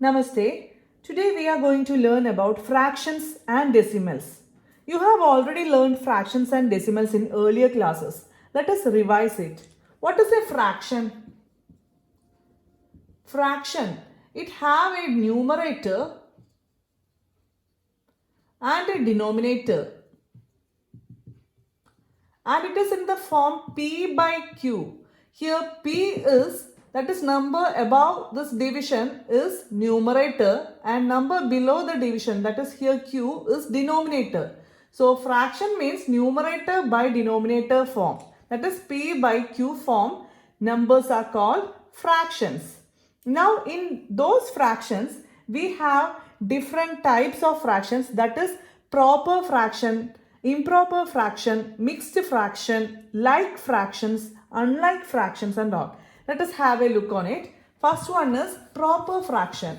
Namaste. Today we are going to learn about fractions and decimals. You have already learned fractions and decimals in earlier classes. Let us revise it. What is a fraction? Fraction. It have a numerator and a denominator. And it is in the form P by Q. Here P is, that is number above this division, is numerator, and number below the division, that is here Q, is denominator. So fraction means numerator by denominator form. That is P by Q form. Numbers are called fractions. Now in those fractions, we have different types of fractions, that is proper fraction, improper fraction, mixed fraction, like fractions, unlike fractions and all. Let us have a look on it. First one is proper fraction.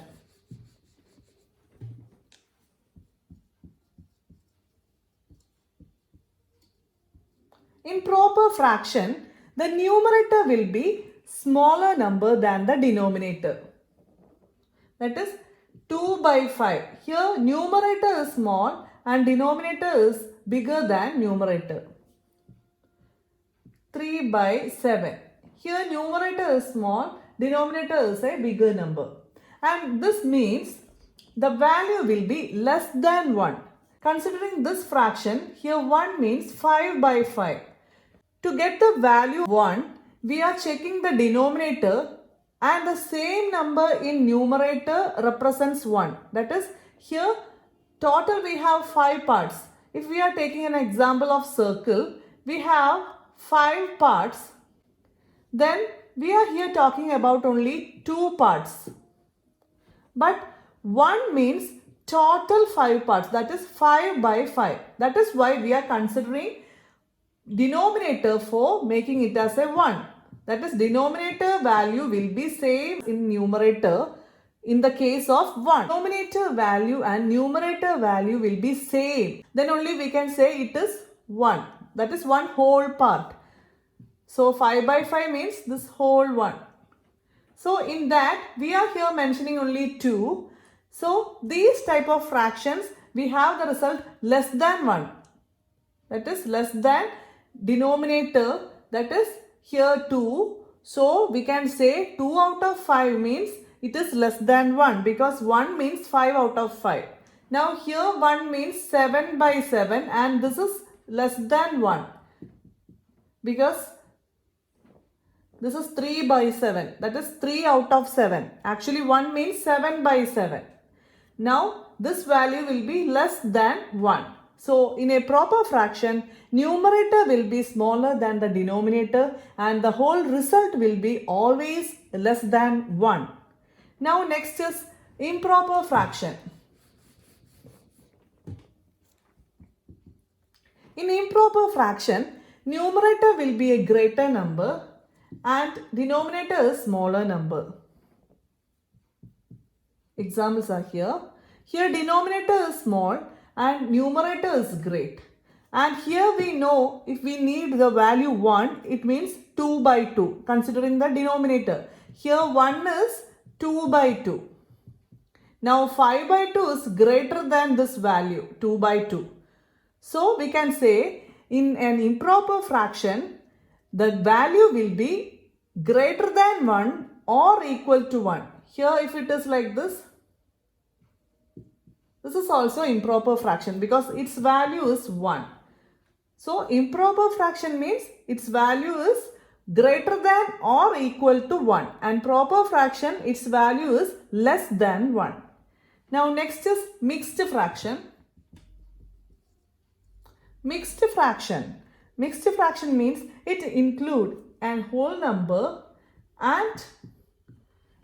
In proper fraction, the numerator will be smaller number than the denominator. That is 2 by 5. Here numerator is small and denominator is bigger than numerator. 3 by 7. Here numerator is small, denominator is a bigger number. And this means the value will be less than 1. Considering this fraction, here 1 means 5 by 5. To get the value 1, we are checking the denominator and the same number in numerator represents 1. That is, here total we have 5 parts. If we are taking an example of circle, we have 5 parts. Then we are here talking about only 2 parts. But 1 means total 5 parts, that is 5 by 5. That is why we are considering denominator for making it as a 1. That is, denominator value will be same in numerator in the case of 1. Denominator value and numerator value will be same. Then only we can say it is 1. That is one whole part. So 5 by 5 means this whole one. So in that we are here mentioning only 2. So these type of fractions, we have the result less than 1. That is less than denominator, that is here 2. So we can say 2 out of 5 means it is less than 1 because 1 means 5 out of 5. Now here 1 means 7 by 7 and this is less than 1 because this is 3 by 7, that is 3 out of 7. Actually 1 means 7 by 7. Now this value will be less than 1. So in a proper fraction, numerator will be smaller than the denominator and the whole result will be always less than 1. Now next is improper fraction. In improper fraction, numerator will be a greater number and denominator is smaller number. Examples are here. Here denominator is small and numerator is great. And here we know if we need the value 1, it means 2 by 2 considering the denominator. Here 1 is 2 by 2. Now 5 by 2 is greater than this value 2 by 2. So we can say in an improper fraction, the value will be greater than 1 or equal to 1. Here if it is like this is also improper fraction because its value is 1. So improper fraction means its value is greater than or equal to 1 and proper fraction its value is less than 1. Now next is mixed fraction. Mixed fraction. Mixed fraction means it includes a whole number and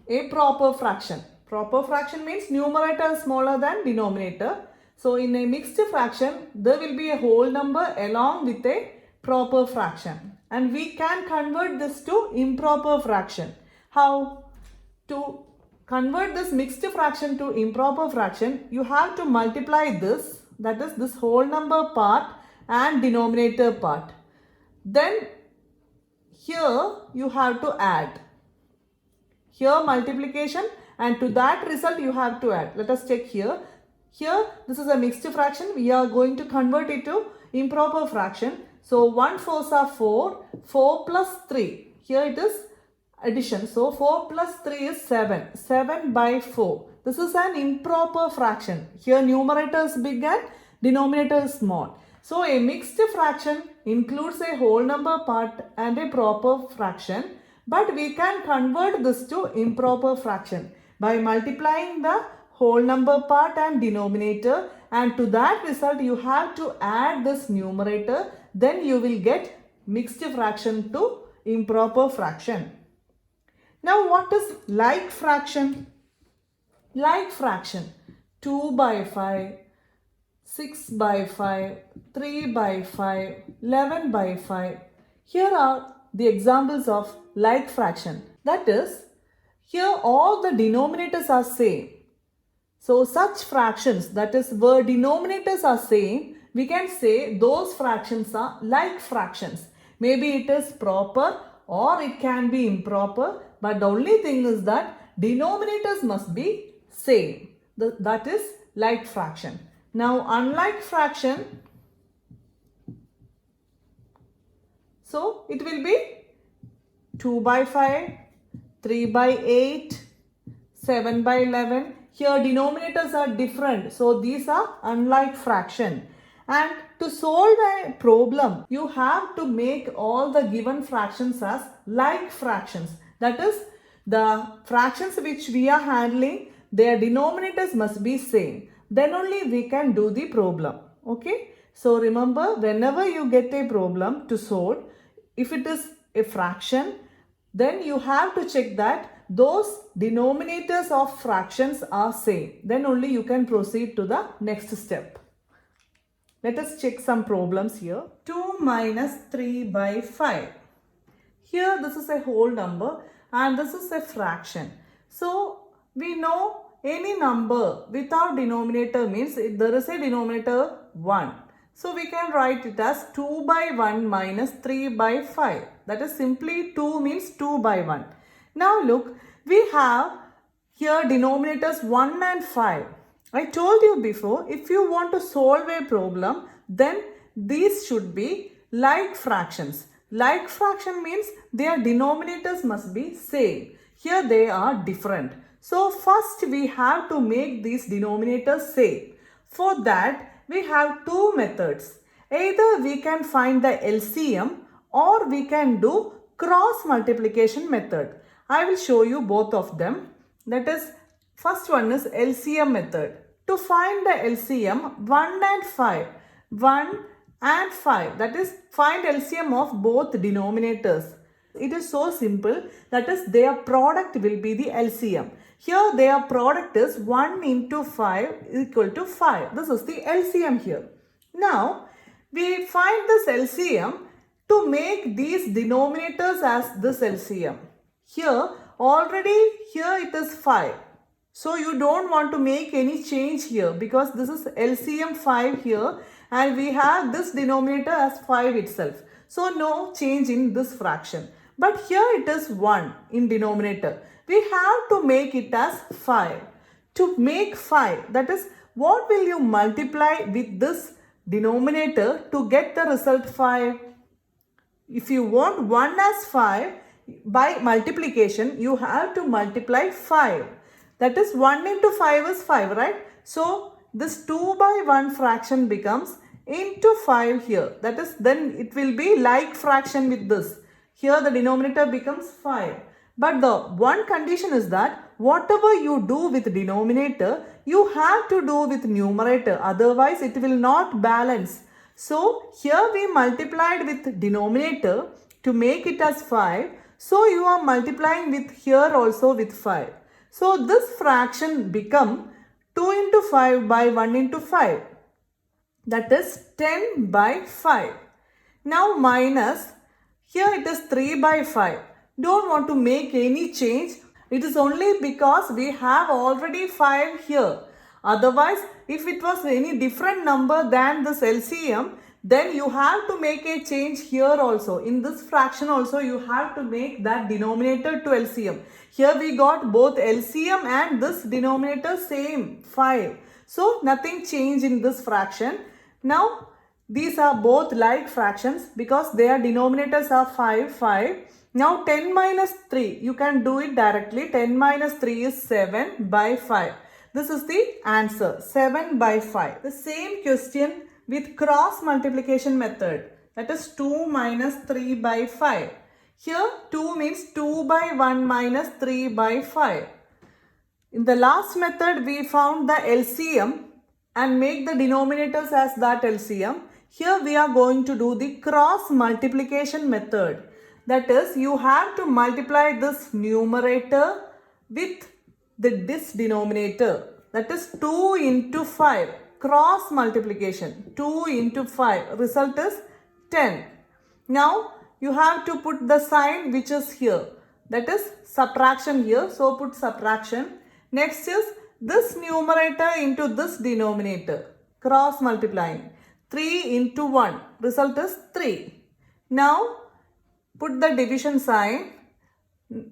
a proper fraction. Proper fraction means numerator is smaller than denominator. So in a mixed fraction, there will be a whole number along with a proper fraction. And we can convert this to improper fraction. How? To convert this mixed fraction to improper fraction, you have to multiply this, that is this whole number part and denominator part. Then here you have to add. Here multiplication and to that result you have to add. Let us check here. Here this is a mixed fraction. We are going to convert it to improper fraction. So 1 4s are 4, 4 plus 3. Here it is addition. So 4 plus 3 is 7, 7 by 4. This is an improper fraction. Here numerator is big and denominator is small. So a mixed fraction includes a whole number part and a proper fraction, but we can convert this to improper fraction by multiplying the whole number part and denominator, and to that result you have to add this numerator, then you will get mixed fraction to improper fraction. Now what is like fraction? Like fraction 2 by 5, 6 by 5, 3 by 5, 11 by 5. Here are the examples of like fraction. That is, here all the denominators are same. So such fractions, that is where denominators are same, we can say those fractions are like fractions. Maybe it is proper or it can be improper, but the only thing is that denominators must be same. That is like fraction. Now unlike fraction, so it will be 2 by 5, 3 by 8, 7 by 11. Here denominators are different. So these are unlike fraction. And to solve a problem, you have to make all the given fractions as like fractions. That is, the fractions which we are handling, their denominators must be same. Then only we can do the problem. Okay. So remember, whenever you get a problem to solve, if it is a fraction, then you have to check that those denominators of fractions are same. Then only you can proceed to the next step. Let us check some problems here. 2 minus 3 by 5. Here this is a whole number and this is a fraction. So we know any number without denominator means there is a denominator 1. So we can write it as 2 by 1 minus 3 by 5. That is simply 2 means 2 by 1. Now look, we have here denominators 1 and 5. I told you before, if you want to solve a problem, then these should be like fractions. Like fraction means their denominators must be same. Here they are different. So first we have to make these denominators same. For that we have two methods. Either we can find the LCM or we can do cross multiplication method. I will show you both of them. That is, first one is LCM method. To find the LCM, 1 and 5. 1 and 5. That is, find LCM of both denominators. It is so simple. That is, their product will be the LCM. Here their product is 1 into 5 equal to 5. This is the LCM here. Now, we find this LCM to make these denominators as this LCM. Here it is 5. So you don't want to make any change here because this is LCM 5 here and we have this denominator as 5 itself. So no change in this fraction. But here it is 1 in denominator. We have to make it as 5. To make 5, that is, what will you multiply with this denominator to get the result 5? If you want 1 as 5, by multiplication, you have to multiply 5. That is 1 into 5 is 5, right? So this 2 by 1 fraction becomes into 5 here. That is, then it will be like fraction with this. Here the denominator becomes 5. But the one condition is that whatever you do with denominator, you have to do with numerator. Otherwise, it will not balance. So here we multiplied with denominator to make it as 5. So you are multiplying with here also with 5. So this fraction become 2 into 5 by 1 into 5. That is 10 by 5. Now minus, here it is 3 by 5. Don't want to make any change. It is only because we have already 5 here. Otherwise, if it was any different number than this LCM, then you have to make a change here also. In this fraction also you have to make that denominator to LCM. Here we got both LCM and this denominator same 5. So nothing changed in this fraction. Now these are both like fractions because their denominators are 5, 5. Now 10 minus 3, you can do it directly. 10 minus 3 is 7 by 5. This is the answer, 7 by 5. The same question with cross multiplication method, that is 2 minus 3 by 5. Here 2 means 2 by 1 minus 3 by 5. In the last method we found the LCM and make the denominators as that LCM. Here we are going to do the cross multiplication method. That is, you have to multiply this numerator with this denominator. That is 2 into 5. Cross multiplication. 2 into 5. Result is 10. Now you have to put the sign which is here. That is subtraction here. So put subtraction. Next is this numerator into this denominator. Cross multiplying. 3 into 1. Result is 3. Now put the division sign.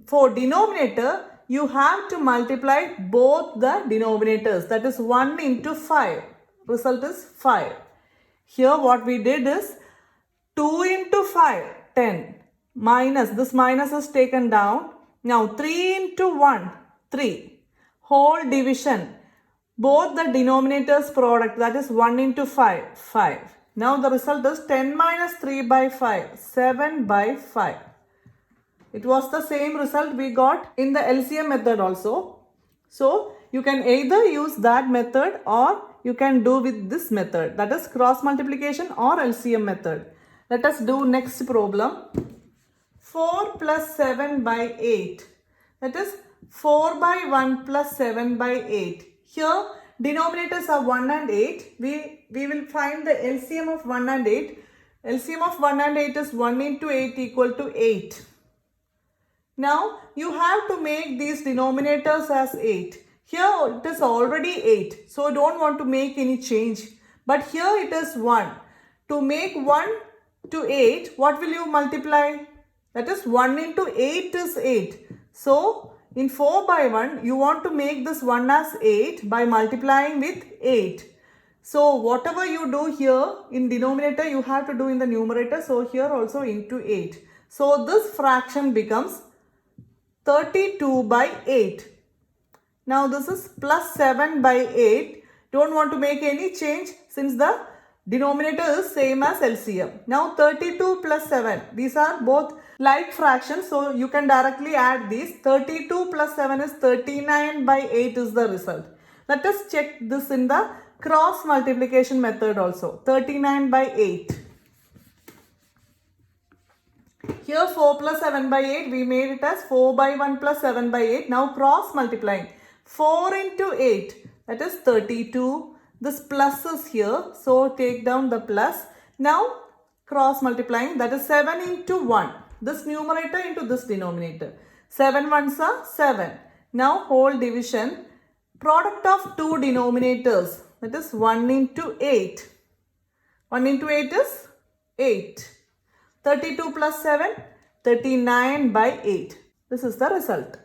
For denominator, you have to multiply both the denominators. That is 1 into 5. Result is 5. Here what we did is 2 into 5, 10. Minus, this minus is taken down. Now 3 into 1, 3. Whole division. Both the denominators product, that is 1 into 5, 5. Now the result is 10 minus 3 by 5, 7 by 5. It was the same result we got in the LCM method also. So you can either use that method or you can do with this method, that is cross multiplication or LCM method. Let us do next problem. 4 plus 7 by 8. That is 4 by 1 plus 7 by 8. Here denominators are 1 and 8. We will find the LCM of 1 and 8. LCM of 1 and 8 is 1 into 8 equal to 8. Now you have to make these denominators as 8. Here it is already 8. So don't want to make any change. But here it is 1. To make 1 to 8, what will you multiply? That is 1 into 8 is 8. So in 4 by 1, you want to make this 1 as 8 by multiplying with 8. So whatever you do here in denominator, you have to do in the numerator. So here also into 8. So this fraction becomes 32 by 8. Now this is plus 7 by 8. Don't want to make any change since the denominator is same as LCM. Now 32 plus 7. These are both like fractions. So you can directly add these. 32 plus 7 is 39 by 8 is the result. Let us check this in the cross multiplication method also. 39 by 8. Here 4 plus 7 by 8, we made it as 4 by 1 plus 7 by 8. Now cross multiplying. 4 into 8, that is 32. This plus is here, so take down the plus. Now cross multiplying, that is 7 into 1. This numerator into this denominator. 7 ones are 7. Now whole division. Product of two denominators, that is 1 into 8. 1 into 8 is 8. 32 plus 7, 39 by 8. This is the result.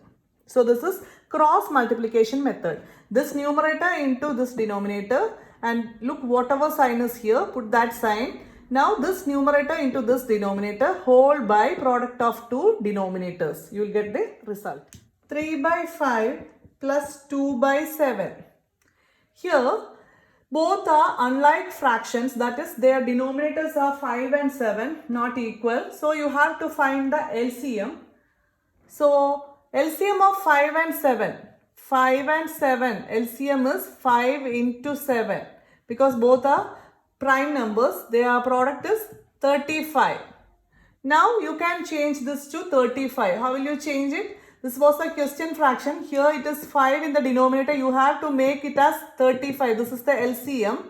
So this is cross multiplication method. This numerator into this denominator, and look whatever sign is here, put that sign. Now this numerator into this denominator, whole by product of two denominators. You will get the result. 3 by 5 plus 2 by 7. Here both are unlike fractions, that is their denominators are 5 and 7 not equal. So you have to find the LCM. So LCM of 5 and 7. 5 and 7 LCM is 5 into 7 because both are prime numbers. Their product is 35. Now you can change this to 35. How will you change it? This was a question fraction. Here it is 5 in the denominator. You have to make it as 35. This is the LCM.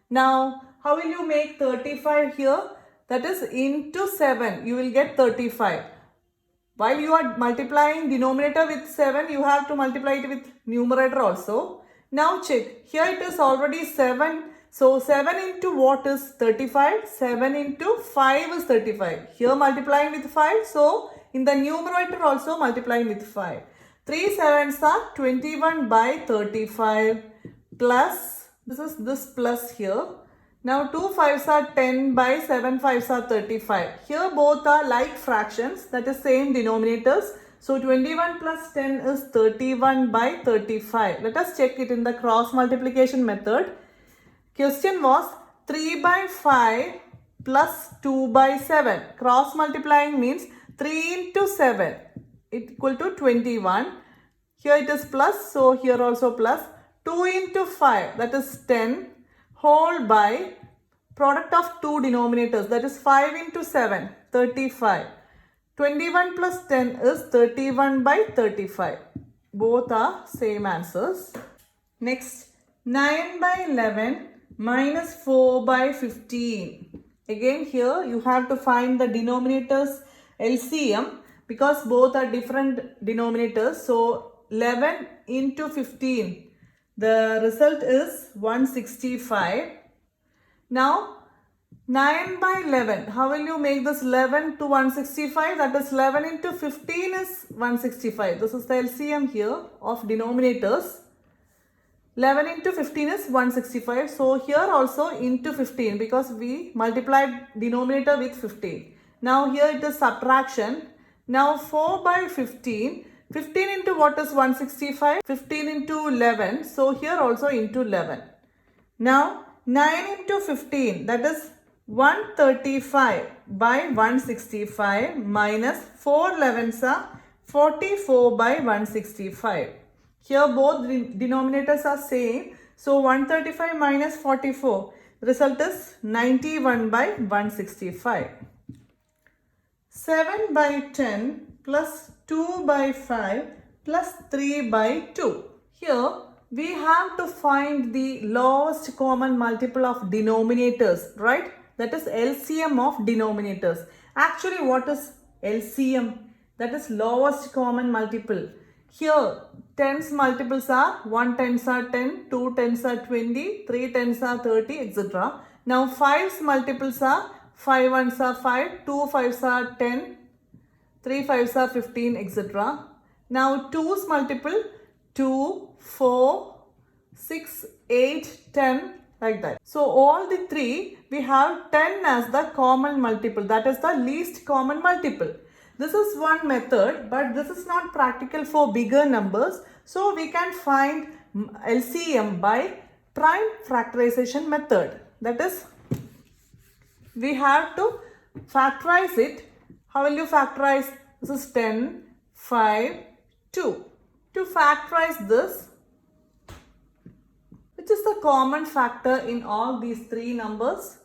Now, how will you make 35 here? That is into 7. You will get 35. While you are multiplying denominator with 7, you have to multiply it with numerator also. Now check. Here it is already 7 So 7 into what is 35? 7 into 5 is 35. Here multiplying with 5. So in the numerator also multiplying with 5. 3 sevens are 21 by 35 plus, this is this plus here. Now 2 fives are 10 by 7 fives are 35. Here both are like fractions, that is same denominators. So 21 plus 10 is 31 by 35. Let us check it in the cross multiplication method. Question was 3 by 5 plus 2 by 7. Cross multiplying means 3 into 7 equal to 21. Here it is plus, so here also plus. 2 into 5, that is 10, whole by product of two denominators, that is 5 into 7, 35. 21 plus 10 is 31 by 35. Both are same answers. Next, 9 by 11 minus 4 by 15. Again here you have to find the denominators LCM because both are different denominators. So 11 into 15. The result is 165. Now 9 by 11. How will you make this 11 to 165? That is 11 into 15 is 165. This is the LCM here of denominators. 11 into 15 is 165. So here also into 15 because we multiplied denominator with 15. Now here it is subtraction. Now 4 by 15. 15 into what is 165? 15 into 11. So here also into 11. Now 9 into 15, that is 135 by 165 minus 4 11s are 44 by 165. Here both denominators are same. So 135 minus 44. Result is 91 by 165. 7 by 10 plus 2 by 5 plus 3 by 2. Here we have to find the lowest common multiple of denominators, right? That is LCM of denominators. Actually, what is LCM? That is lowest common multiple. Here, tens multiples are 1 tens are 10, 2 tens are 20, 3 tens are 30, etc. Now, 5's multiples are 5 ones are 5, 2 fives are 10, 3 fives are 15, etc. Now, 2's multiple 2, 4, 6, 8, 10 like that. So, all the three we have 10 as the common multiple, that is the least common multiple. This is one method, but this is not practical for bigger numbers. So we can find LCM by prime factorization method. That is, we have to factorize it. How will you factorize? This is 10, 5, 2. To factorize this, which is the common factor in all these three numbers?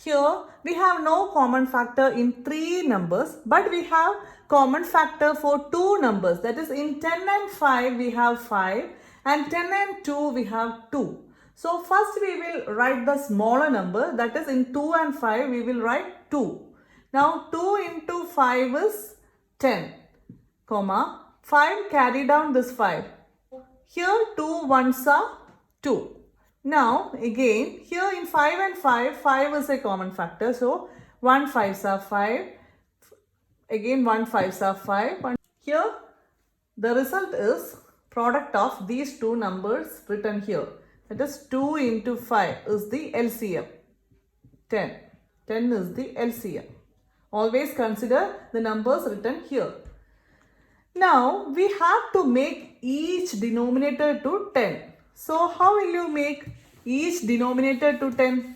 Here we have no common factor in 3 numbers, but we have common factor for 2 numbers. That is, in 10 and 5 we have 5 and 10 and 2 we have 2. So first we will write the smaller number, that is in 2 and 5 we will write 2. Now 2 into 5 is 10, comma 5 carry down this 5. Here 2 ones are 2. Now again here in 5 and 5, 5 is a common factor. So 1 fives are 5. Again 1 fives are 5. Here the result is product of these two numbers written here. That is 2 into 5 is the LCM. 10. 10 is the LCM. Always consider the numbers written here. Now we have to make each denominator to 10. So how will you make each denominator to 10?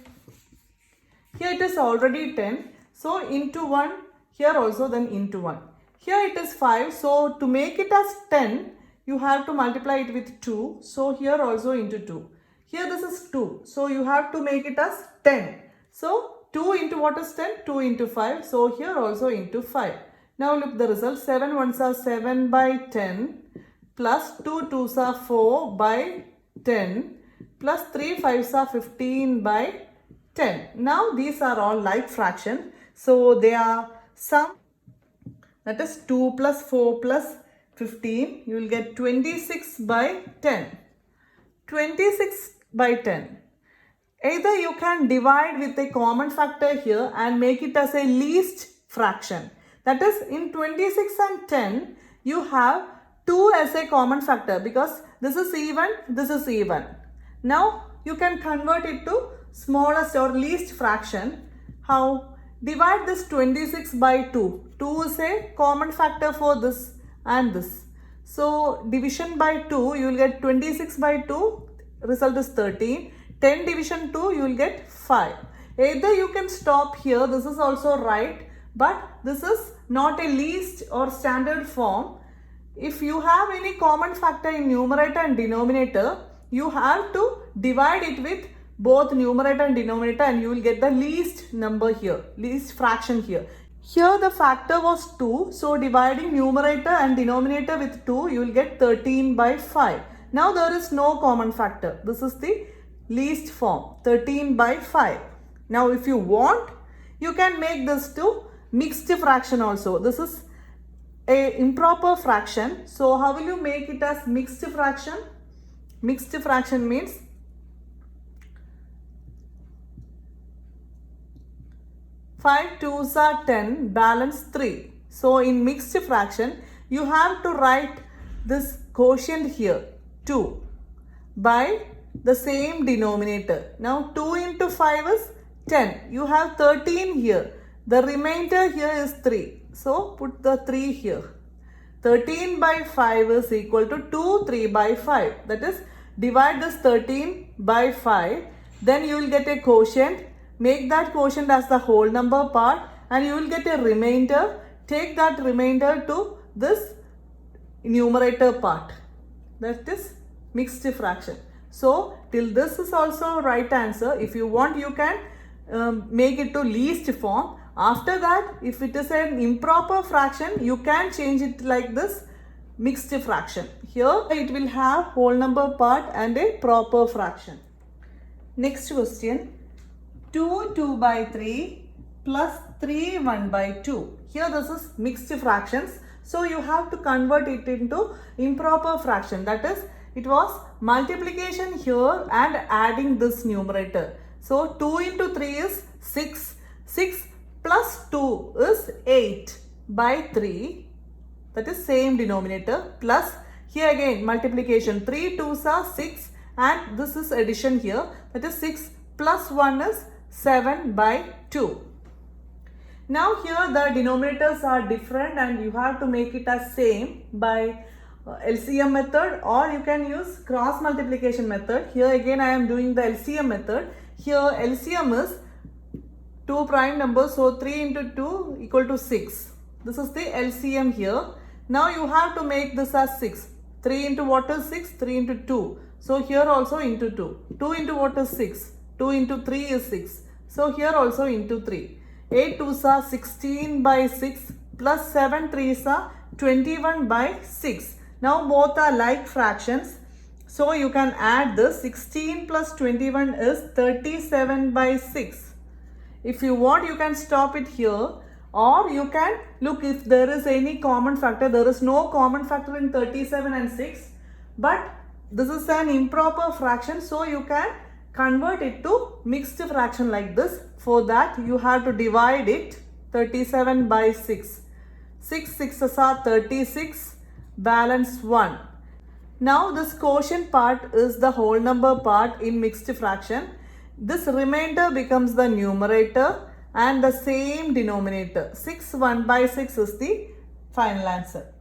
Here it is already 10. So into 1, here also then into 1. Here it is 5. So to make it as 10, you have to multiply it with 2. So here also into 2. Here this is 2. So you have to make it as 10. So 2 into what is 10? 2 into 5. So here also into 5. Now look the result. 7 ones are 7 by 10 plus 2 twos are 4 by 10 plus 3 5s are 15 by 10. Now these are all like fraction. So they are sum, that is 2 plus 4 plus 15. You will get 26 by 10. 26 by 10. Either you can divide with a common factor here and make it as a least fraction. That is, in 26 and 10, you have 2 as a common factor because this is even, this is even. Now, you can convert it to smallest or least fraction. How? Divide this 26 by 2. 2 is a common factor for this and this. So, division by 2, you will get 26 by 2, result is 13. 10 division 2, you will get 5. Either you can stop here, this is also right, but this is not a least or standard form. If you have any common factor in numerator and denominator, you have to divide it with both numerator and denominator and you will get the least number here, least fraction here. Here the factor was 2, so dividing numerator and denominator with 2, you will get 13 by 5. Now there is no common factor. This is the least form, 13 by 5. Now if you want, you can make this to mixed fraction also. This is a improper fraction. So how will you make it as mixed fraction? Mixed fraction means five twos are 10, balance 3. So in mixed fraction, you have to write this quotient here, 2, by the same denominator. Now 2 into 5 is 10. You have 13 here. The remainder here is 3. So put the 3 here. 13 by 5 is equal to 2, 3 by 5. That is, divide this 13 by 5. Then you will get a quotient. Make that quotient as the whole number part and you will get a remainder. Take that remainder to this numerator part. That is mixed fraction. So till this is also right answer. If you want, you can make it to least form. After that, if it is an improper fraction, you can change it like this, mixed fraction. Here it will have whole number part and a proper fraction. Next question, 2 2 by 3 plus 3 1 by 2. Here this is mixed fractions. So you have to convert it into improper fraction. That is, it was multiplication here and adding this numerator. So 2 into 3 is 6. 6 plus 2 is 8 by 3. That is same denominator, plus here again multiplication. 3 2s are 6 and this is addition here. That is 6 plus 1 is 7 by 2. Now here the denominators are different and you have to make it as same by LCM method, or you can use cross multiplication method. Here again I am doing the LCM method. Here LCM is 2 prime numbers, so 3 into 2 equal to 6. This is the LCM here. Now you have to make this as 6. 3 into what is 6? 3 into 2. So here also into 2. 2 into what is 6? 2 into 3 is 6. So here also into 3. 8 2s are 16 by 6 plus 7 3s are 21 by 6. Now both are like fractions. So you can add this. 16 plus 21 is 37 by 6. If you want, you can stop it here, or you can look if there is any common factor. There is no common factor in 37 and 6, but this is an improper fraction, so you can convert it to mixed fraction like this. For that, you have to divide it 37 by 6. 6 6s are 36, balance 1. Now this quotient part is the whole number part in mixed fraction. This remainder becomes the numerator and the same denominator. 6 1 by 6 is the final answer.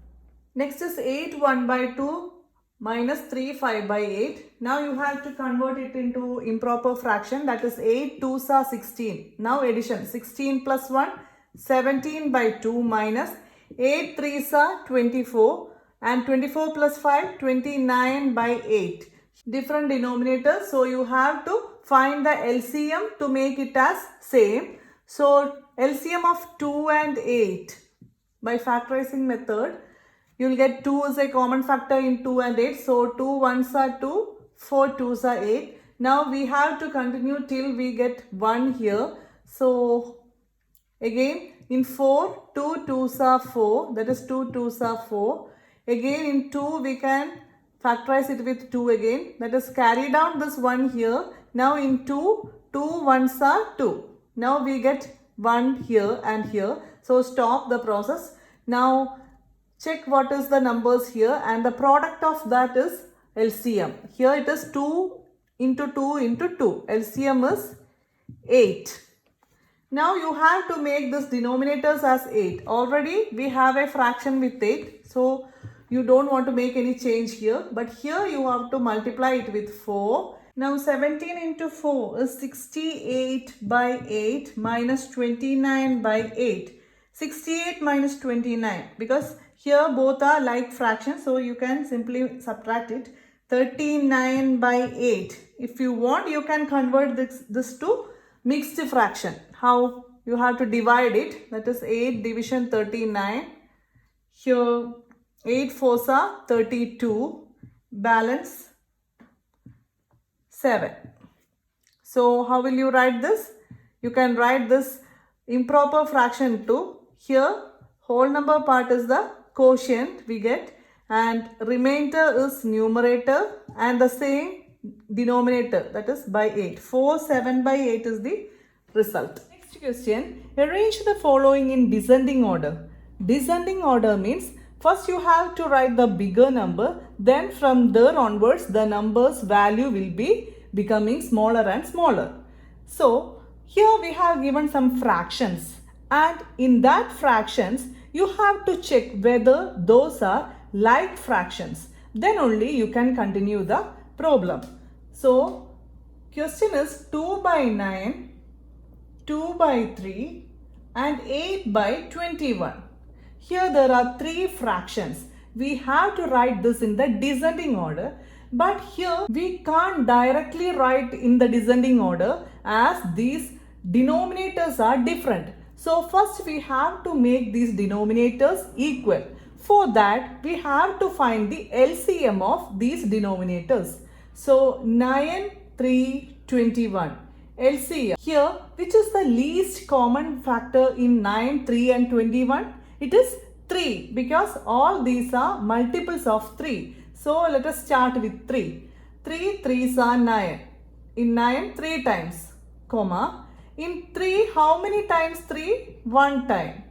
Next is 8 1 by 2 minus 3 5 by 8. Now you have to convert it into improper fraction, that is 8 2s are 16. Now addition, 16 plus 1 17 by 2 minus 8 3s are 24 and 24 plus 5 29 by 8. Different denominators, so you have to find the LCM to make it as same. So LCM of 2 and 8 by factorizing method, you will get 2 is a common factor in 2 and 8. So 2 1s are 2, 4 2s are 8. Now we have to continue till we get 1 here. So again in 4, 2 2s are 4, that is 2 2s are 4. Again in 2 we can factorize it with 2 again. That is, carry down this 1 here. Now in 2, 2 ones are 2. Now we get 1 here and here. So stop the process. Now check what is the numbers here, and the product of that is LCM. Here it is 2 into 2 into 2. LCM is 8. Now you have to make this denominators as 8. Already we have a fraction with 8. So you don't want to make any change here. But here you have to multiply it with 4. Now 17 into 4 is 68 by 8 minus 29 by 8. 68 minus 29, because here both are like fractions, so you can simply subtract it. 39 by 8. If you want, you can convert this to mixed fraction. How? You have to divide it. That is 8 division 39. Here 8 fours are 32. Balance 7. So how will you write this? You can write this improper fraction to here. Whole number part is the quotient we get, and remainder is numerator, and the same denominator, that is by 8. 4, 7 by 8 is the result. Next question, arrange the following in descending order. Descending order means first you have to write the bigger number, then from there onwards the number's value will be becoming smaller and smaller. So here we have given some fractions, and in that fractions you have to check whether those are like fractions. Then only you can continue the problem. So question is 2 by 9, 2 by 3 and 8 by 21. Here there are 3 fractions. We have to write this in the descending order, but here we can't directly write in the descending order as these denominators are different. So first we have to make these denominators equal. For that we have to find the LCM of these denominators. So 9, 3, 21. LCM. Here, which is the least common factor in 9, 3 and 21? It is 3, because all these are multiples of 3. So let us start with 3. 3 3s are 9. In 9, 3 times, comma. In 3, how many times 3? 1 time.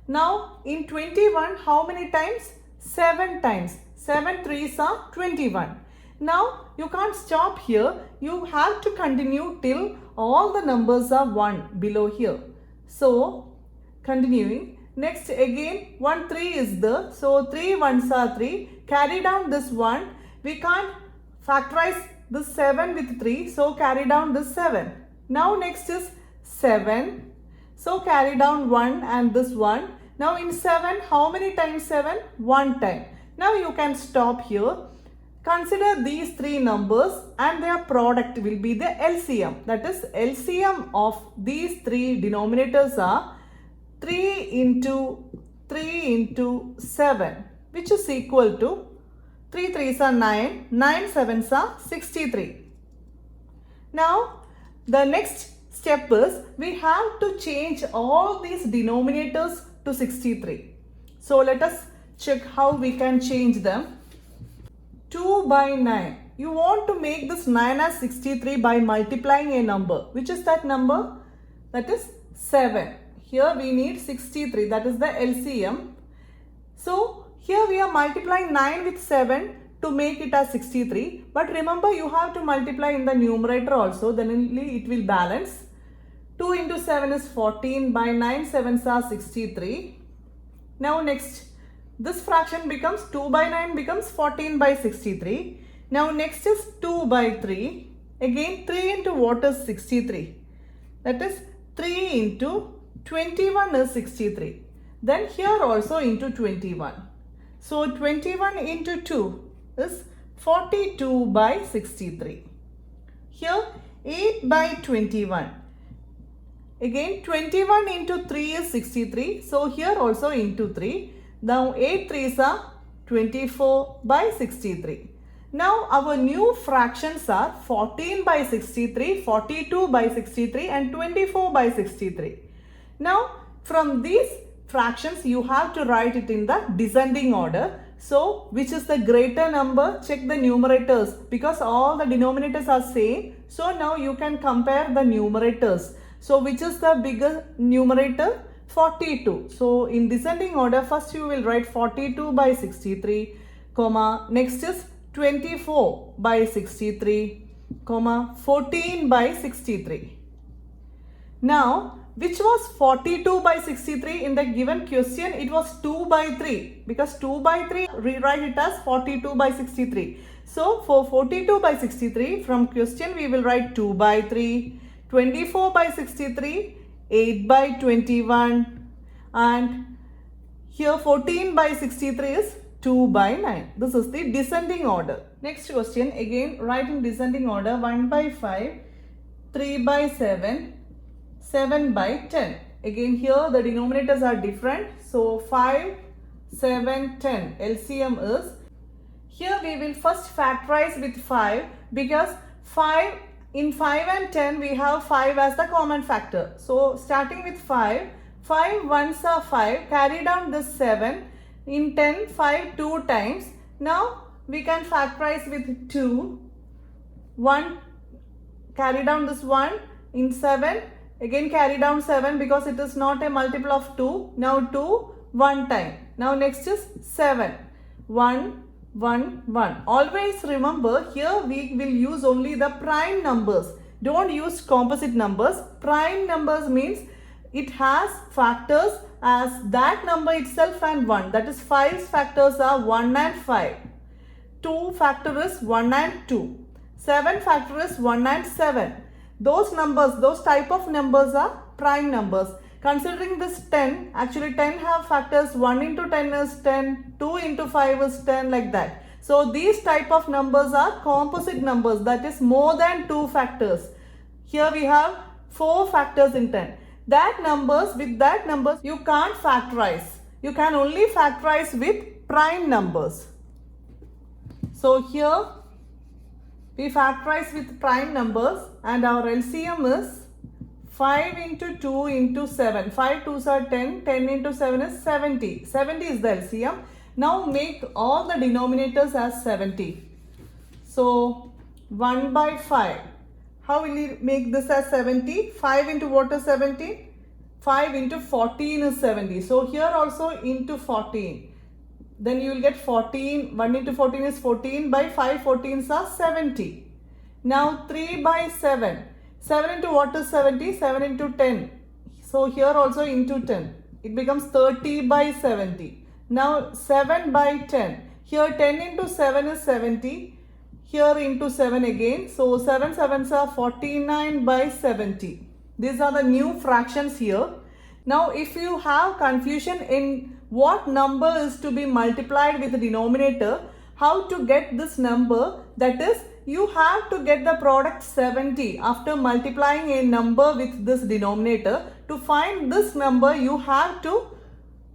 Now in 21, how many times? 7 times. 7 3s are 21. Now you can't stop here. You have to continue till all the numbers are 1 below here. So continuing. Next again 1 3 is there. So 3 ones are 3. Carry down this 1. We can't factorize this 7 with 3. So carry down this 7. Now next is 7. So carry down 1 and this 1. Now in 7, how many times 7? 1 time. Now you can stop here. Consider these 3 numbers and their product will be the LCM. That is, LCM of these 3 denominators are 3 into 7, which is equal to 3 3s are 9, 9 7s are 63. Now the next step is we have to change all these denominators to 63. So let us check how we can change them. 2 by 9. You want to make this 9 as 63 by multiplying a number. Which is that number? That is 7. Here we need 63. That is the LCM. So here we are multiplying 9 with 7 to make it as 63. But remember, you have to multiply in the numerator also. Then only it will balance. 2 into 7 is 14. By 9 7s are 63. Now next, this fraction becomes 2 by 9 becomes 14 by 63. Now next is 2 by 3. Again 3 into what is 63? That is 3 into 21 is 63. Then here also into 21. So 21 into 2 is 42 by 63. Here 8 by 21. Again 21 into 3 is 63. So here also into 3. Now 8 3s are 24 by 63. Now our new fractions are 14 by 63, 42 by 63 and 24 by 63. Now from these fractions you have to write it in the descending order. So which is the greater number? Check the numerators because all the denominators are same. So now you can compare the numerators. So which is the bigger numerator? 42. So in descending order, first you will write 42 by 63, comma, next is 24 by 63, comma, 14 by 63. Now, which was 42 by 63 in the given question? It was 2 by 3 because 2 by 3 rewrite it as 42 by 63. So, for 42 by 63 from question we will write 2 by 3, 24 by 63, 8 by 21 and here 14 by 63 is 2 by 9. This is the descending order. Next question again write in descending order 1 by 5, 3 by 7, 7 by 10. Again here the denominators are different. So 5, 7, 10. LCM is, here we will first factorize with 5 because 5 in 5 and 10 we have 5 as the common factor. So starting with 5, 5 ones are 5, carry down this 7, in 10 5 2 times. Now we can factorize with 2, 1 carry down this 1 in 7, again carry down 7 because it is not a multiple of 2. Now 2 1 time. Now next is 7, 1, 1, 1. Always remember here we will use only the prime numbers. Don't use composite numbers. Prime numbers means it has factors as that number itself and 1. That is 5's factors are 1 and 5. 2 factor is 1 and 2. 7 factor is 1 and 7. Those numbers, those type of numbers are prime numbers. Considering this 10, actually 10 have factors 1 into 10 is 10, 2 into 5 is 10 like that. So these type of numbers are composite numbers, that is more than 2 factors. Here we have 4 factors in 10. That numbers, with that numbers you can't factorize. You can only factorize with prime numbers. So here we factorize with prime numbers and our LCM is 5 into 2 into 7. 5 2s are 10. 10 into 7 is 70. 70 is the LCM. Now make all the denominators as 70. So 1 by 5. How will you make this as 70? 5 into what is 70? 5 into 14 is 70. So here also into 14. Then you will get 14. 1 into 14 is 14 by 5. 14s are 70. Now 3 by 7. 7 into what is 70? 7 into 10. So here also into 10. It becomes 30 by 70. Now 7 by 10. Here 10 into 7 is 70. Here into 7 again. So 7 7s are 49 by 70. These are the new fractions here. Now if you have confusion in what number is to be multiplied with the denominator, how to get this number, that is you have to get the product 70 after multiplying a number with this denominator. To find this number you have to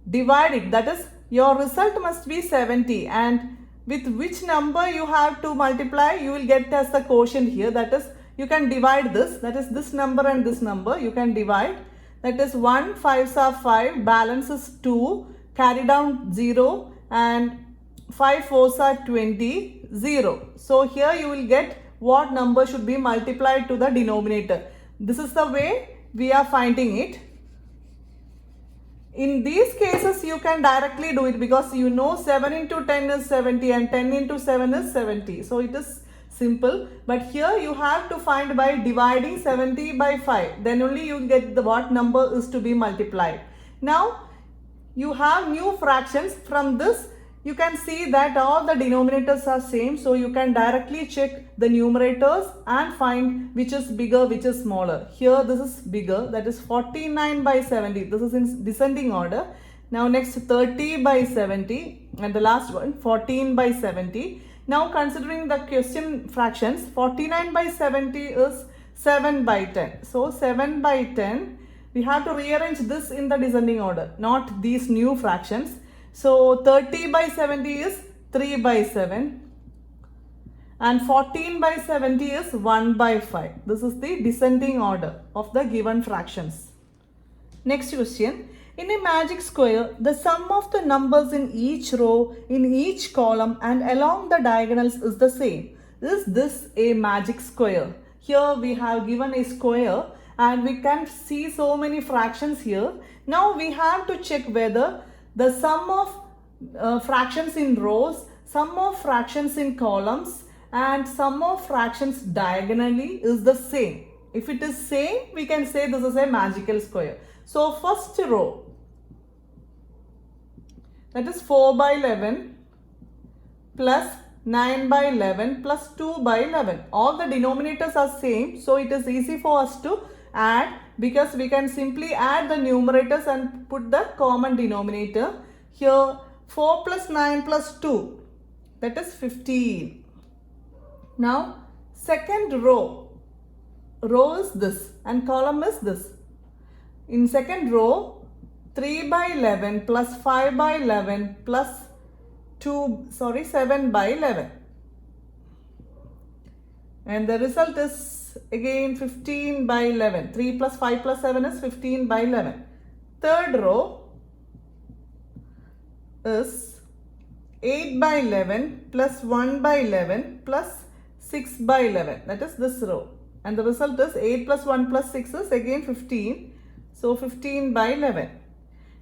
divide it, that is your result must be 70 and with which number you have to multiply you will get as the quotient here, that is you can divide this, that is this number and this number you can divide, that is 1 5s are 5, balance is 2, carry down 0 and 5 4s are 20, 0. So here you will get what number should be multiplied to the denominator. This is the way we are finding it. In these cases you can directly do it because you know 7 into 10 is 70 and 10 into 7 is 70. So it is simple, but here you have to find by dividing 70 by 5. Then only you get the what number is to be multiplied. Now you have new fractions. From this you can see that all the denominators are same. So you can directly check the numerators and find which is bigger, which is smaller. Here this is bigger, that is 49 by 70. This is in descending order. Now next 30 by 70 and the last one 14 by 70. Now considering the question fractions, 49 by 70 is 7 by 10. So 7 by 10, we have to rearrange this in the descending order, not these new fractions. So 30 by 70 is 3 by 7 and 14 by 70 is 1 by 5. This is the descending order of the given fractions. Next question. In a magic square, the sum of the numbers in each row, in each column and along the diagonals is the same. Is this a magic square? Here we have given a square and we can see so many fractions here. Now we have to check whether the sum of fractions in rows, sum of fractions in columns and sum of fractions diagonally is the same. If it is same, we can say this is a magical square. So first row, that is 4 by 11 plus 9 by 11 plus 2 by 11. All the denominators are same, so it is easy for us to add because we can simply add the numerators and put the common denominator. Here 4 plus 9 plus 2, that is 15. Now second row is this and column is this. In second row, 3 by 11 plus 5 by 11 plus 7 by 11. And the result is again 15 by 11. 3 plus 5 plus 7 is 15 by 11. Third row is 8 by 11 plus 1 by 11 plus 6 by 11. That is this row. And the result is 8 plus 1 plus 6 is again 15. So 15 by 11.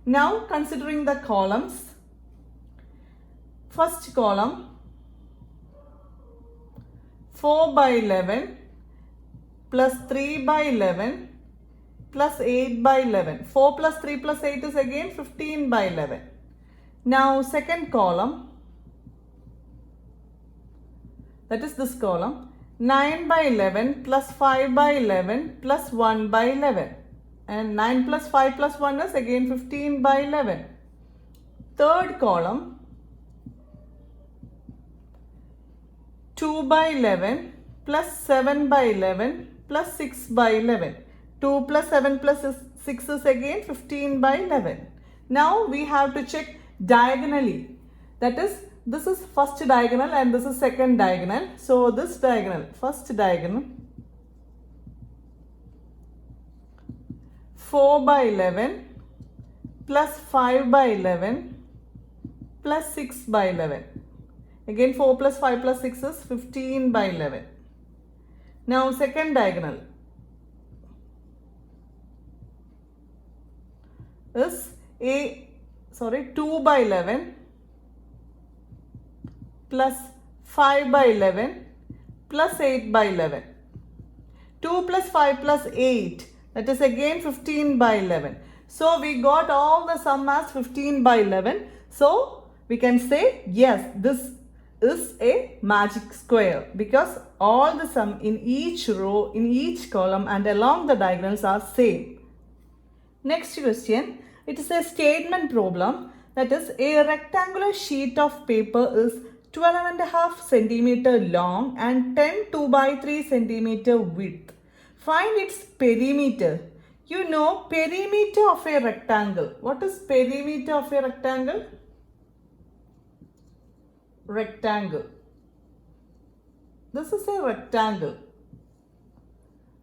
Now considering the columns, first column 4 by 11 plus 3 by 11 plus 8 by 11. 4 plus 3 plus 8 is again 15 by 11. Now second column, that is this column, 9 by 11 plus 5 by 11 plus 1 by 11. And 9 plus 5 plus 1 is again 15 by 11. Third column, 2 by 11 plus 7 by 11 plus 6 by 11. 2 plus 7 plus 6 is again 15 by 11. Now we have to check diagonally. That is, this is first diagonal and this is second diagonal. So this diagonal, first diagonal, 4 by 11 plus 5 by 11 plus 6 by 11. Again 4 plus 5 plus 6 is 15 by 11. Now second diagonal is 2 by 11 plus 5 by 11 plus 8 by 11. 2 plus 5 plus 8, that is again 15 by 11. So we got all the sum as 15 by 11. So we can say yes, this is a magic square because all the sum in each row, in each column and along the diagonals are same. Next question, it is a statement problem, that is a rectangular sheet of paper is 12.5 centimeter long and 10 2 by 3 centimeter width. Find its perimeter. You know perimeter of a rectangle. What is perimeter of a rectangle? Rectangle. This is a rectangle.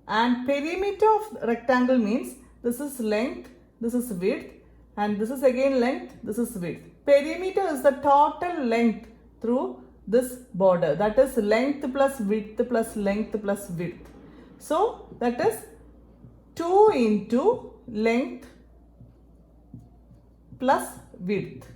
And perimeter of rectangle means this is length, this is width, and this is again length, this is width. Perimeter is the total length through this border. That is length plus width plus length plus width. So that is 2 into length plus width.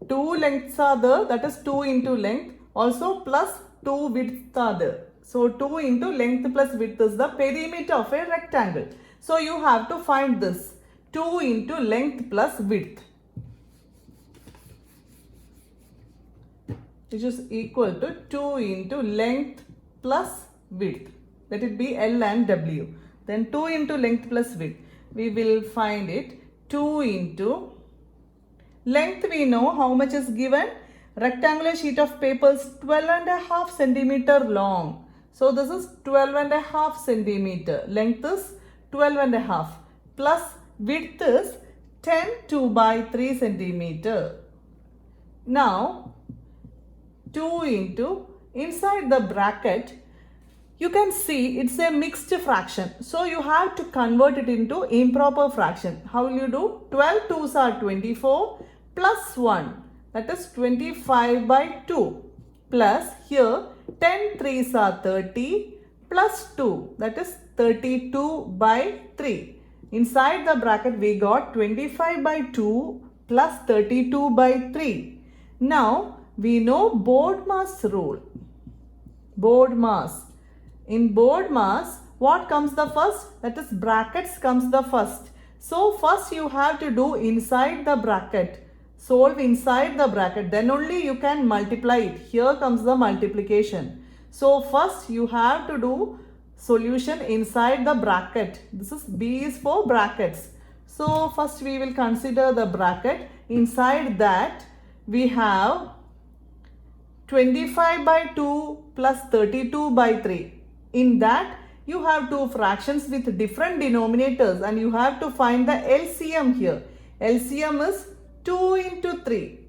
2 lengths are there, that is 2 into length, also plus 2 widths are there. So 2 into length plus width is the perimeter of a rectangle. So you have to find this 2 into length plus width, which is equal to 2 into length plus width. Let it be L and W. Then 2 into length plus width. We will find it 2 into length. We know how much is given. Rectangular sheet of paper is 12.5 centimeter long. So this is 12.5 centimeter. Length is 12.5 plus width is 10 2 by 3 centimeter. Now 2 into inside the bracket you can see it's a mixed fraction. So you have to convert it into improper fraction. How will you do? 12 2s are 24 plus 1, that is 25 by 2, plus here 10 3s are 30 plus 2, that is 32 by 3. Inside the bracket we got 25 by 2 plus 32 by 3. Now we know BODMAS rule. BODMAS. In BODMAS, what comes the first? That is brackets comes the first. So first you have to do inside the bracket. Solve inside the bracket. Then only you can multiply it. Here comes the multiplication. So first you have to do solution inside the bracket. This is B is for brackets. So first we will consider the bracket. Inside that we have 25 by 2 plus 32 by 3. In that you have two fractions with different denominators and you have to find the LCM here. LCM is 2 into 3.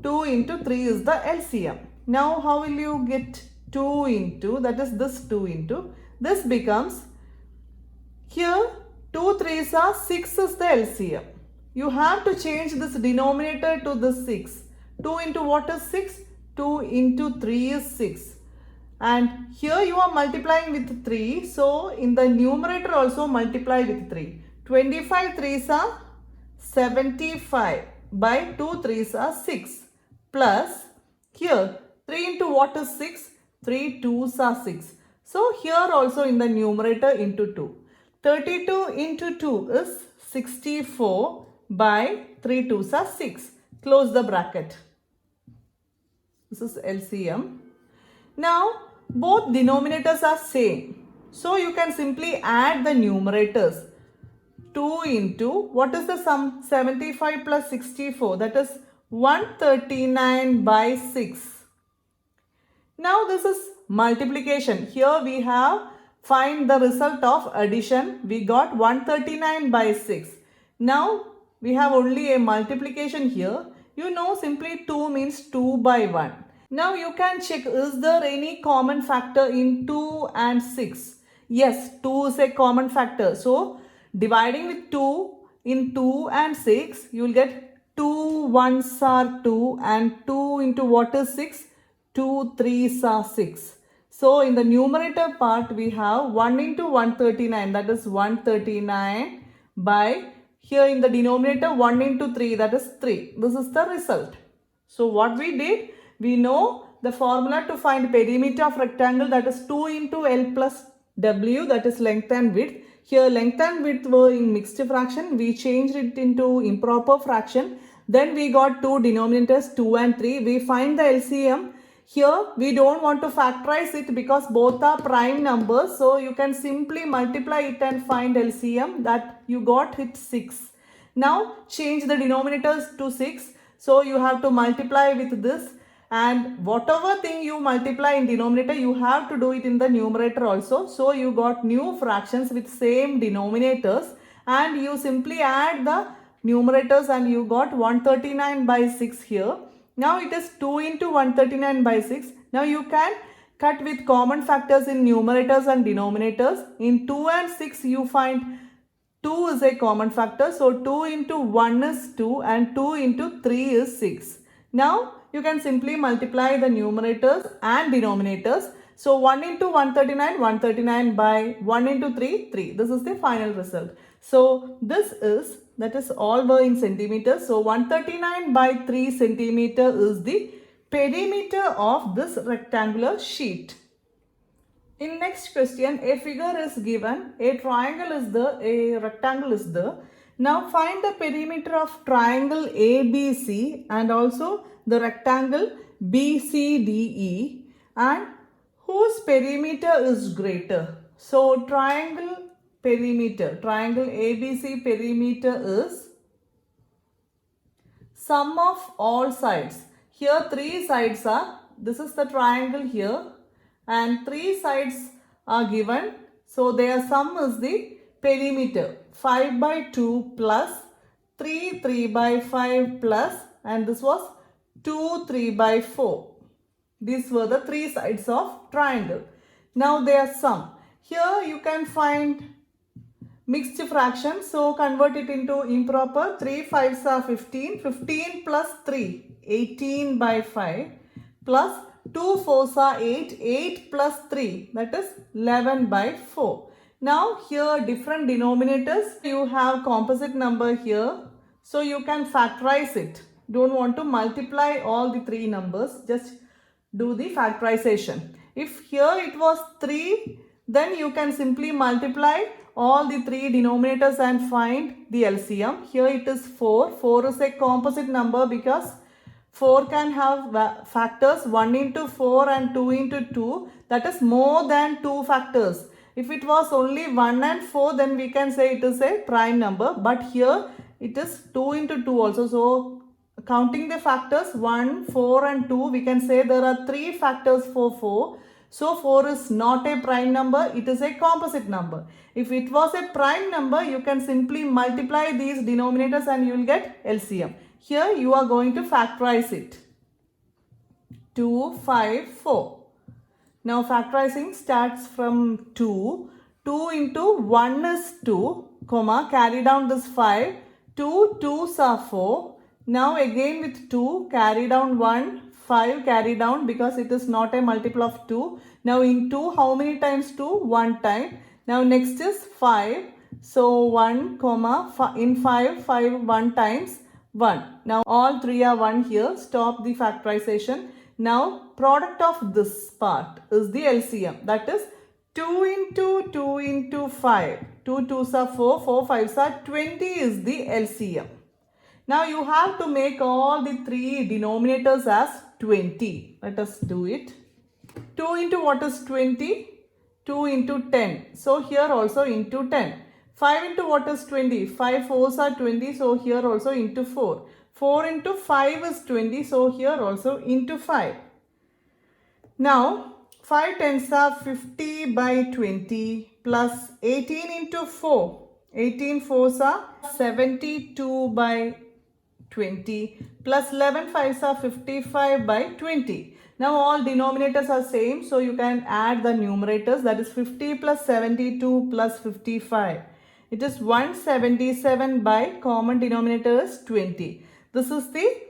2 into 3 is the LCM. Now how will you get 2 into, that is this 2 into, this becomes, here 2 3s are 6 is the LCM. You have to change this denominator to this 6. 2 into what is 6? 2 into 3 is 6. And here you are multiplying with 3. So in the numerator also multiply with 3. 25 3s are 75 by 2 3s are 6. Plus here 3 into what is 6? 3 2s are 6. So here also in the numerator into 2. 32 into 2 is 64 by 3 2s are 6. Close the bracket. This is LCM. Now both denominators are same. So you can simply add the numerators. 2 into, what is the sum? 75 plus 64, that is 139 by 6. Now this is multiplication. Here we have find the result of addition. We got 139 by 6. Now we have only a multiplication here. You know simply 2 means 2 by 1. Now you can check, is there any common factor in 2 and 6? Yes, 2 is a common factor. So dividing with 2 in 2 and 6, you will get 2 1s are 2 and 2 into what is 6? 2 3s are 6. So in the numerator part we have 1 into 139, that is 139 by, here in the denominator 1 into 3, that is 3. This is the result. So what we did? We know the formula to find perimeter of rectangle, that is 2 into L plus W, that is length and width. Here length and width were in mixed fraction. We changed it into improper fraction. Then we got two denominators 2 and 3. We find the LCM. Here we don't want to factorize it because both are prime numbers. So you can simply multiply it and find LCM, that you got it 6. Now change the denominators to 6. So you have to multiply with this. And whatever thing you multiply in denominator, you have to do it in the numerator also. So you got new fractions with same denominators and you simply add the numerators and you got 139 by 6 here. Now it is 2 into 139 by 6. Now you can cut with common factors in numerators and denominators. In 2 and 6 you find 2 is a common factor. So 2 into 1 is 2 and 2 into 3 is 6. Now you can simply multiply the numerators and denominators. So 1 into 139, 139 by 1 into 3, 3. This is the final result. So this is, that is all were in centimeters. So 139 by 3 centimeter is the perimeter of this rectangular sheet. In next question, a figure is given, a triangle is there, a rectangle is there. Now find the perimeter of triangle ABC and also the rectangle BCDE and whose perimeter is greater. So triangle perimeter, triangle ABC perimeter is sum of all sides. Here 3 sides are, this is the triangle here and 3 sides are given. So their sum is the perimeter, 5 by 2 plus 3 3 by 5 plus, and this was 2 3 by 4. These were the 3 sides of triangle. Now they are sum. Here you can find mixed fraction, so convert it into improper. 3 5s are 15, 15 plus 3, 18 by 5, plus 2 4s are 8, 8 plus 3, that is 11 by 4. Now here different denominators, you have composite number here, so you can factorize it. Don't want to multiply all the three numbers, just do the factorization. If here it was 3, then you can simply multiply all the three denominators and find the LCM. Here it is 4. 4 is a composite number because 4 can have factors 1 into 4 and 2 into 2. That is more than 2 factors. If it was only 1 and 4, then we can say it is a prime number. But here it is 2 into 2 also. So counting the factors 1, 4 and 2, we can say there are 3 factors for 4. So 4 is not a prime number, it is a composite number. If it was a prime number, you can simply multiply these denominators and you will get LCM. Here you are going to factorize it. 2, 5, 4. Now factorizing starts from 2. 2 into 1 is 2, comma, carry down this 5. 2 2s are 4. Now again with 2, carry down 1, 5 carry down because it is not a multiple of 2. Now in 2, how many times 2? 1 time. Now next is 5. So 1, comma, in 5, 5 1 times 1. Now all three are 1 here. Stop the factorization. Now product of this part is the LCM. That is 2 into 2 into 5. 2 2s are 4, 4 5s are 20 is the LCM. Now you have to make all the three denominators as 20. Let us do it. 2 into what is 20? 2 into 10. So here also into 10. 5 into what is 20? 5 4s are 20. So here also into 4. 4 into 5 is 20. So here also into 5. Now 5 10s are 50 by 20 plus 18 into 4. 18 4s are 72 by 20 plus 11 5s are 55 by 20. Now all denominators are same, so you can add the numerators, that is 50 plus 72 plus 55. It is 177 by common denominator is 20. This is the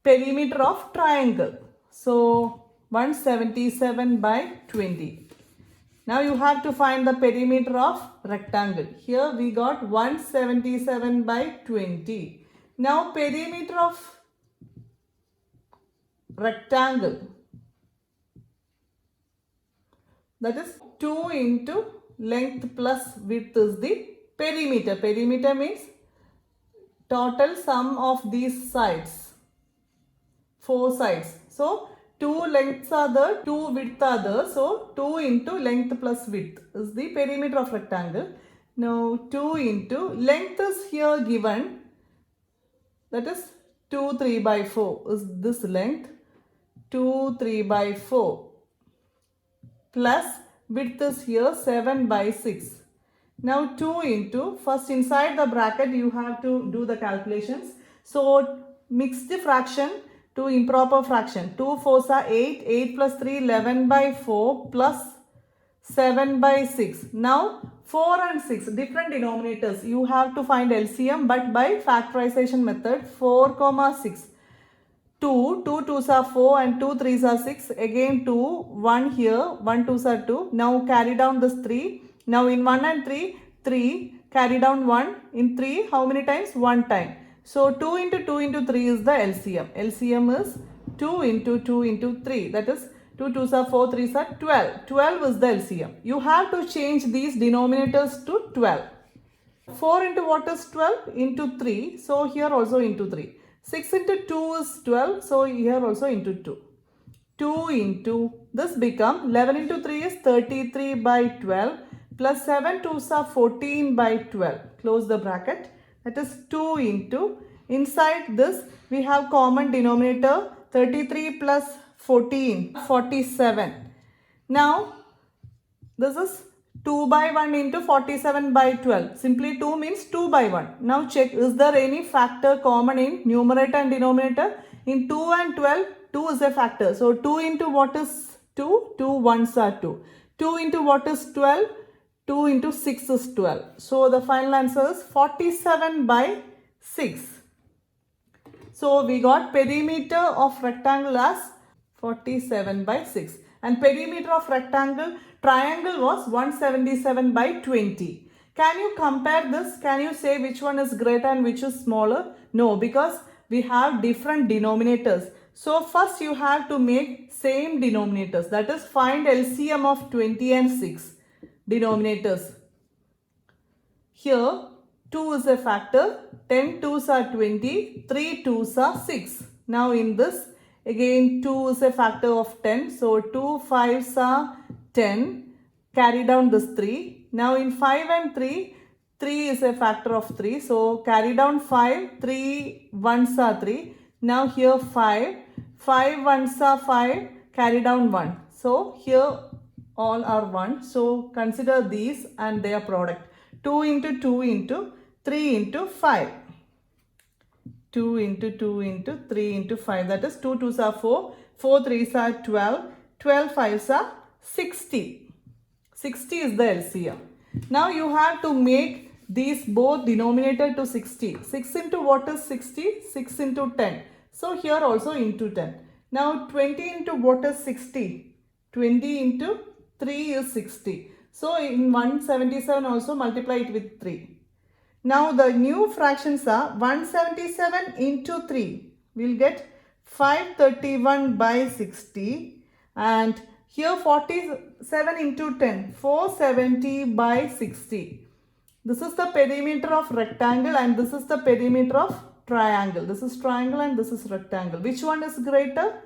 perimeter of triangle. So 177 by 20. Now you have to find the perimeter of rectangle. Here we got 177 by 20. Now perimeter of rectangle, that is 2 into length plus width is the perimeter. Perimeter means total sum of these sides, 4 sides. So 2 lengths are there, 2 width are there. So 2 into length plus width is the perimeter of rectangle. Now 2 into length is here given. That is 2 3 by 4 is this length. 2 3 by 4 plus width is here 7 by 6. Now 2 into, first inside the bracket you have to do the calculations. So mixed fraction to improper fraction. 2 4s are 8. 8 plus 3 11 by 4 plus 7 by 6. Now 4 and 6 different denominators. You have to find LCM but by factorization method. 4 comma 6. 2 2s are 4 and 2 3s are 6. Again 2, 1 here, 1 2s are 2. Now carry down this 3. Now in 1 and 3, 3 carry down 1. In 3, how many times? 1 time. So 2 into 2 into 3 is the LCM. LCM is 2 into 2 into 3. That is 2 2s are 4, 3s are 12. 12 is the LCM. You have to change these denominators to 12. 4 into what is 12? Into 3. So here also into 3. 6 into 2 is 12. So here also into 2. 2 into, this become 11 into 3 is 33 by 12 plus 7 2s are 14 by 12. Close the bracket. That is 2 into, inside this we have common denominator 33 plus 14, 47. Now this is 2 by 1 into 47 by 12. Simply 2 means 2 by 1. Now check, is there any factor common in numerator and denominator? In 2 and 12, 2 is a factor. So 2 into what is 2? 2 1s are 2. 2 into what is 12? 2 into 6 is 12. So the final answer is 47 by 6. So we got perimeter of rectangle as 47 by 6. And perimeter of triangle was 177 by 20. Can you compare this? Can you say which one is greater and which is smaller? No, because we have different denominators. So first you have to make same denominators. That is, find LCM of 20 and 6 denominators. Here 2 is a factor, 10 2s are 20, 3 2s are 6. Now in this, again 2 is a factor of 10, so 2 5s are 10, carry down this 3. Now in 5 and 3, 3 is a factor of 3, so carry down 5, 3 1s are 3. Now here 5 1s are 5, carry down 1. So here all are 1. So consider these and their product. 2 into 2 into 3 into 5. 2 into 2 into 3 into 5. That is 2 2s are 4. 4 3s are 12. 12 5s are 60. 60 is the LCM. Now you have to make these both denominator to 60. 6 into what is 60? 6 into 10. So here also into 10. Now 20 into what is 60? 20 into 3 is 60. So in 177 also multiply it with 3. Now the new fractions are 177 into 3. We'll get 531 by 60. And here 47 into 10. 470 by 60. This is the perimeter of rectangle and this is the perimeter of triangle. This is triangle and this is rectangle. Which one is greater?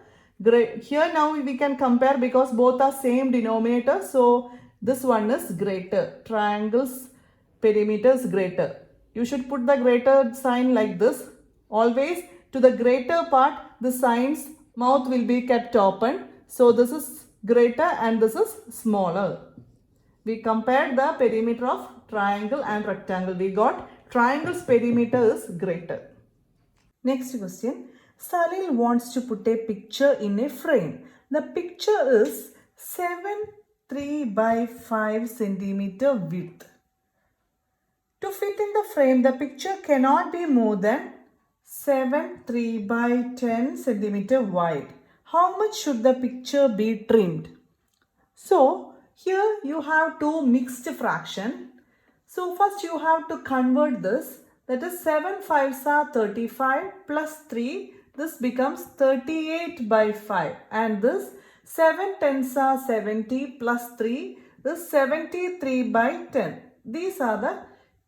Here now we can compare because both are same denominator. So this one is greater. Triangle's perimeter is greater. You should put the greater sign like this. Always to the greater part, the sign's mouth will be kept open. So this is greater and this is smaller. We compared the perimeter of triangle and rectangle. We got triangle's perimeter is greater. Next question. Salil wants to put a picture in a frame. The picture is 3 by 5 centimeter width. To fit in the frame, the picture cannot be more than 3 by 10 centimeter wide. How much should the picture be trimmed? So here you have two mixed fraction. So first you have to convert this. That is 7 5s are 35 plus 3. This becomes 38 by 5. And this 7 10s are 70 plus 3. This 73 by 10. These are the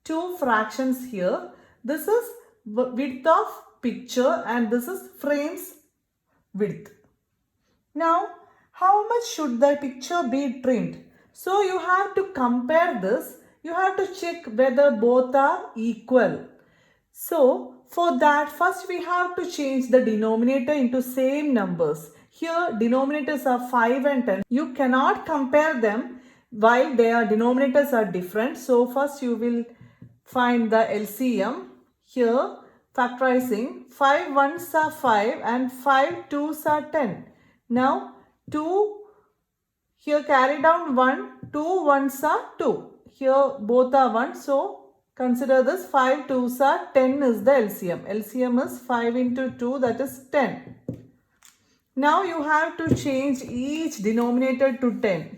two fractions here. This is width of picture and this is frame's width. Now, how much should the picture be trimmed? So you have to compare this. You have to check whether both are equal. So for that, first we have to change the denominator into same numbers. Here denominators are 5 and 10. You cannot compare them while their denominators are different. So first you will find the LCM. Here factorizing 5 1s are 5 and 5 2s are 10. Now 2 here carry down 1, 2 1s are 2. Here both are 1. So consider this 5 2s are 10 is the LCM. LCM is 5 into 2, that is 10. Now you have to change each denominator to 10.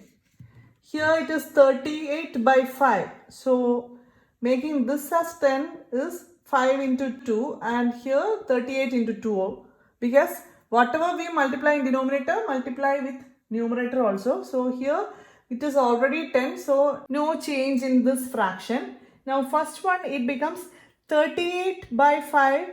Here it is 38 by 5. So making this as 10 is 5 into 2 and here 38 into 2 because whatever we multiply in denominator, multiply with numerator also. So here it is already 10, so no change in this fraction. Now first one, it becomes 38 by 5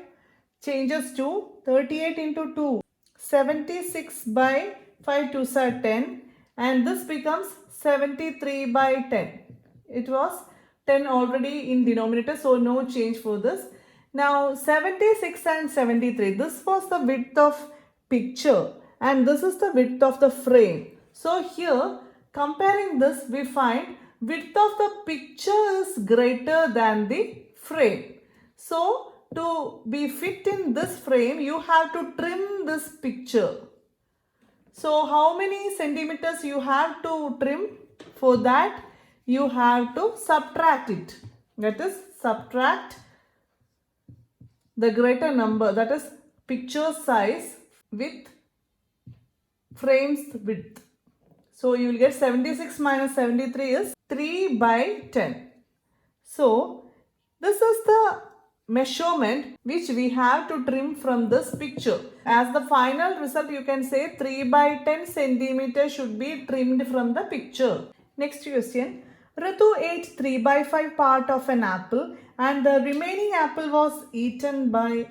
changes to 38 into 2, 76 by 5 2s are 10 and this becomes 73 by 10. It was 10 already in denominator, so no change for this. Now 76 and 73, this was the width of picture and this is the width of the frame. So here comparing this, we find width of the picture is greater than the frame. So to be fit in this frame, you have to trim this picture. So how many centimeters you have to trim? For that, you have to subtract it. That is, subtract the greater number, that is picture size with frames width. So you will get 76 minus 73 is 3 by 10. So this is the measurement which we have to trim from this picture. As the final result, you can say 3 by 10 centimeter should be trimmed from the picture. Next question. Ritu ate 3 by 5 part of an apple and the remaining apple was eaten by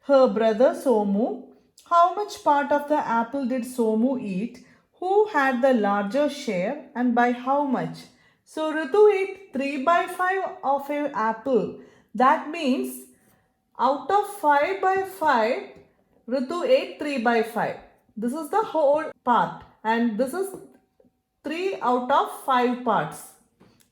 her brother Somu. How much part of the apple did Somu eat? Who had the larger share and by how much? So Ritu ate 3 by 5 of an apple. That means out of 5 by 5, Ritu ate 3 by 5. This is the whole part and this is 3 out of 5 parts.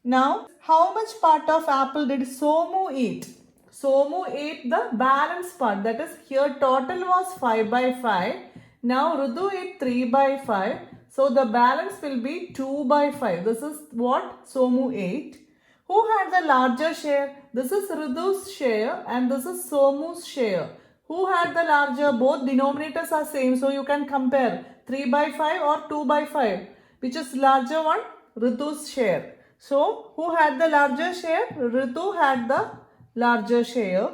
Now, how much part of apple did Somu eat? Somu ate the balance part. That is, here total was 5 by 5. Now, Ritu ate 3 by 5. So, the balance will be 2 by 5. This is what Somu ate. Who had the larger share? This is Ritu's share and this is Somu's share. Who had the larger? Both denominators are same. So, you can compare 3 by 5 or 2 by 5. Which is larger one? Ritu's share. So, who had the larger share? Ritu had the larger share.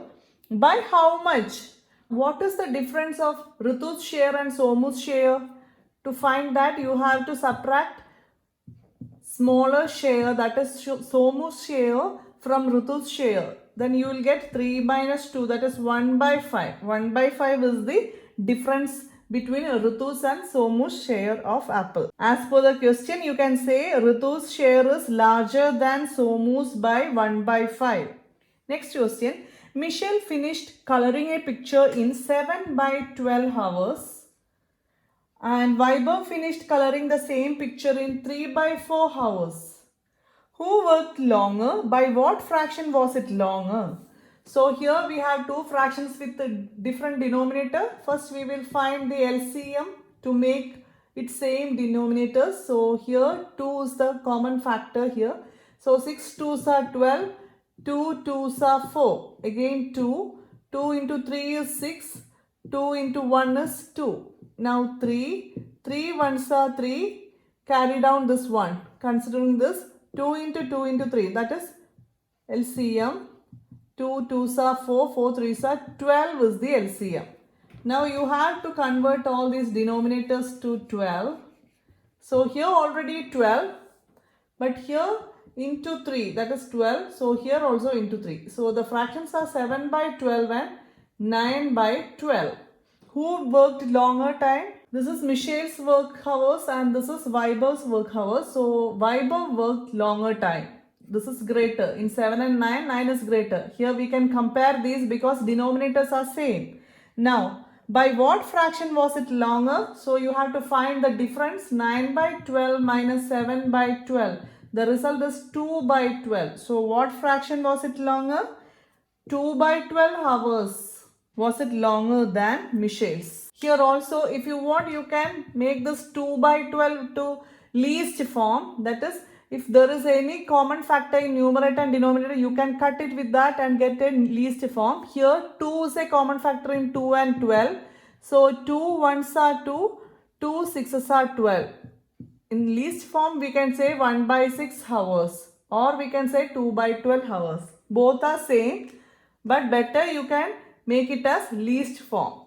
By how much? What is the difference of Ritu's share and Somu's share? To find that, you have to subtract smaller share, that is Somu's share, from Ritu's share. Then you will get 3 minus 2, that is 1 by 5. 1 by 5 is the difference between Ritu's and Somu's share of apple. As per the question, you can say Ritu's share is larger than Somu's by 1 by 5. Next question. Michelle finished coloring a picture in 7 by 12 hours. And Vaibhav finished coloring the same picture in 3 by 4 hours. Who worked longer? By what fraction was it longer? So here we have two fractions with a different denominator. First we will find the LCM to make it same denominators. So here 2 is the common factor here. So 6 2s are 12, 2 2s are 4. Again 2, 2 into 3 is 6, 2 into 1 is 2. Now 3 1s are 3, carry down this 1. Considering this 2 into 2 into 3, that is LCM. 2 2s are 4, 4 3s are 12 is the LCM. Now you have to convert all these denominators to 12. So here already 12, but here into 3, that is 12. So here also into 3. So the fractions are 7 by 12 and 9 by 12. Who worked longer time? This is Michelle's work hours and this is Vaibhav's work hours. So Vaibhav worked longer time. This is greater. In 7 and 9, 9 is greater. Here we can compare these because denominators are same. Now, by what fraction was it longer? So you have to find the difference. 9 by 12 minus 7 by 12. The result is 2 by 12. So what fraction was it longer? 2 by 12 hours. Was it longer than Michelle's? Here also, if you want, you can make this 2 by 12 to least form. That is, if there is any common factor in numerator and denominator, you can cut it with that and get a least form. Here, 2 is a common factor in 2 and 12. So, 2 1s are 2, 2 6s are 12. In least form, we can say 1 by 6 hours or we can say 2 by 12 hours. Both are same, but better you can make it as least form.